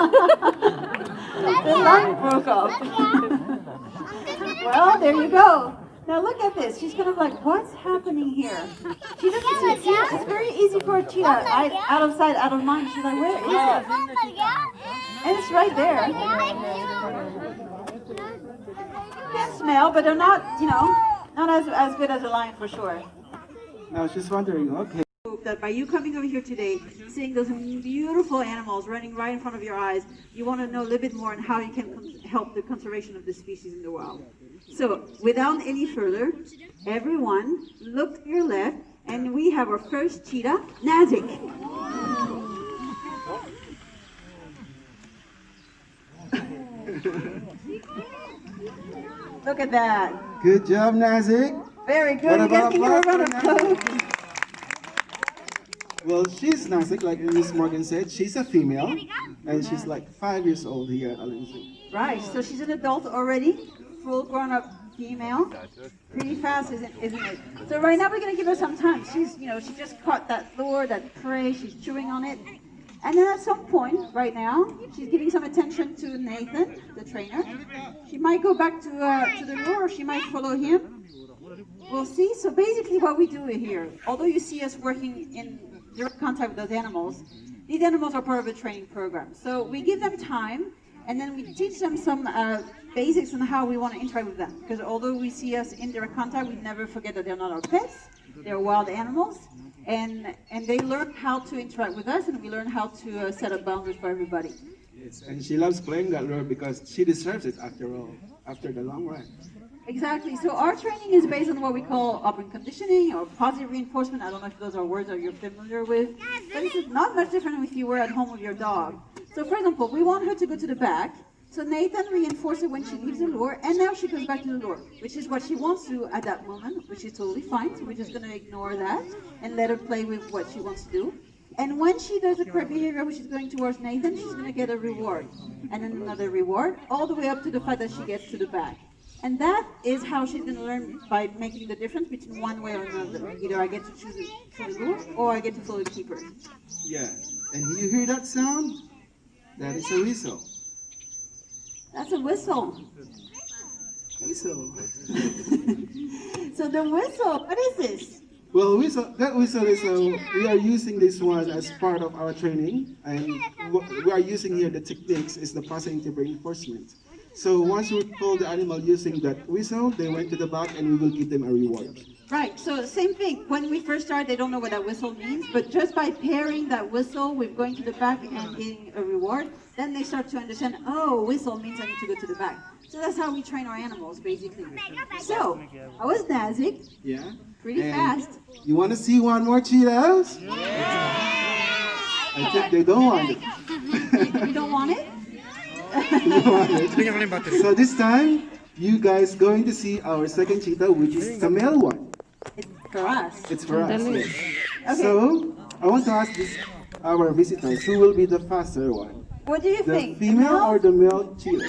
The line broke off. Well, there you go. Now look at this. She's kind of like, what's happening here? She doesn't see it. It's very easy for a cheetah. Out of sight, out of mind. She's like, where is it? And it's right there. You can smell, but they're not, not as good as a lion for sure. I was just wondering, okay. That by you coming over here today, seeing those beautiful animals running right in front of your eyes, you want to know a little bit more on how you can help the conservation of the species in the wild. So, without any further, everyone look to your left, and we have our first cheetah, Nazik. Look at that. Good job, Nazik. Very good. You guys can give her a round of applause. Well, she's Nazik, like Miss Morgan said. She's a female, and she's like 5 years old here at ALAIN ZOO. Right, so she's an adult already, full grown-up female. Pretty fast, isn't it? So right now we're going to give her some time. She's, she just caught that lure, that prey. She's chewing on it. And then at some point, right now, she's giving some attention to Nathan, the trainer. She might go back to the lure, or she might follow him. We'll see. So basically what we do here, although you see us working in direct contact with those animals, these animals are part of a training program. So we give them time, and then we teach them some basics on how we want to interact with them. Because although we see us in direct contact, we never forget that they're not our pets. They're wild animals. And they learn how to interact with us, and we learn how to set up boundaries for everybody. Yes, and she loves playing that lure because she deserves it after all, after the long run. Exactly. So our training is based on what we call operant conditioning or positive reinforcement. I don't know if those are words that you're familiar with, but it's not much different if you were at home with your dog. So for example, we want her to go to the back. So Nathan reinforces when she leaves the lure, and now she goes back to the lure, which is what she wants to at that moment, which is totally fine. So we're just going to ignore that and let her play with what she wants to do. And when she does the correct behavior, which is going towards Nathan, she's going to get a reward, and then another reward, all the way up to the fact that she gets to the back. And that is how she's going to learn, by making the difference between one way or another. Either I get to choose the lure, or I get to follow the keeper. Yeah, and you hear that sound? That is a whistle. That's a whistle. Whistle. So the whistle, what is this? Well, that whistle is, we are using this one as part of our training, and what we are using here, the techniques, is the positive reinforcement. So once we told the animal using that whistle, they went to the back and we will give them a reward. Right, so same thing. When we first start, they don't know what that whistle means, but just by pairing that whistle with going to the back and getting a reward, then they start to understand, oh, whistle means I need to go to the back. So that's how we train our animals, basically. So, I was Nazik. Yeah. Pretty fast. You want to see one more cheetahs? Yeah. I think they don't want it. You don't want it? So this time, you guys going to see our second cheetah, which is the male one. It's for us. It's for us. Yes. Okay. So I want to ask our visitors, who will be the faster one? What do you think? The female or the male cheetah?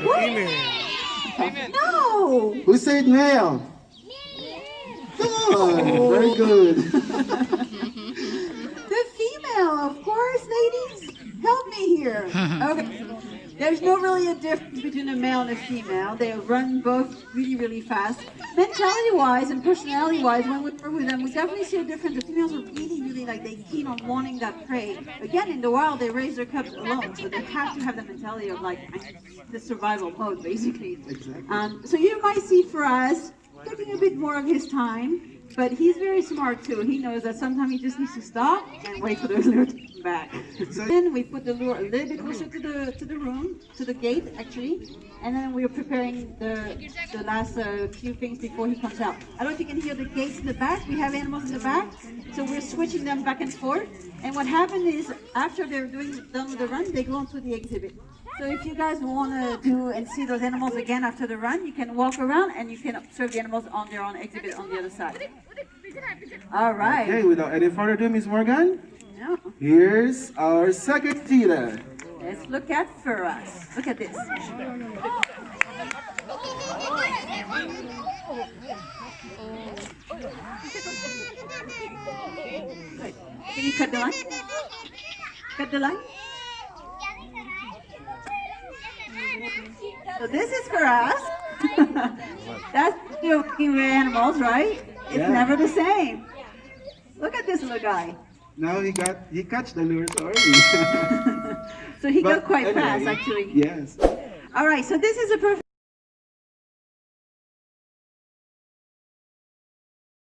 Female. No. Who said male? Come on, very good. The female, of course, ladies. Help me here. Okay. There's no really a difference between a male and a female. They run both really, really fast. Mentality-wise and personality-wise, when we work with them, we definitely see a difference. The females are really, really they're keen on wanting that prey. Again, in the wild, they raise their cubs alone, so they have to have the mentality of the survival mode, basically. Exactly. So you might see for us taking a bit more of his time. But he's very smart too. He knows that sometimes he just needs to stop and wait for the lure to come back. So then we put the lure a little bit closer to the room, to the gate actually, and then we're preparing the last few things before he comes out. I don't know if you can hear the gates in the back. We have animals in the back, so we're switching them back and forth. And what happened is after they're done with the run, they go onto the exhibit. So if you guys want to do and see those animals again after the run, you can walk around and you can observe the animals on their own exhibit on the other side. All right. Okay, without any further ado, Miss Morgan, no. Here's our second cheetah. Let's look at Firas. Look at this. Good. Can you cut the line? Cut the line? So this is for us. That's working with animals, right? It's Yeah. never the same. Look at this little guy. Now he catch the lures already. So he But got quite fast, anyway, actually. Yes. All right, so this is a perfect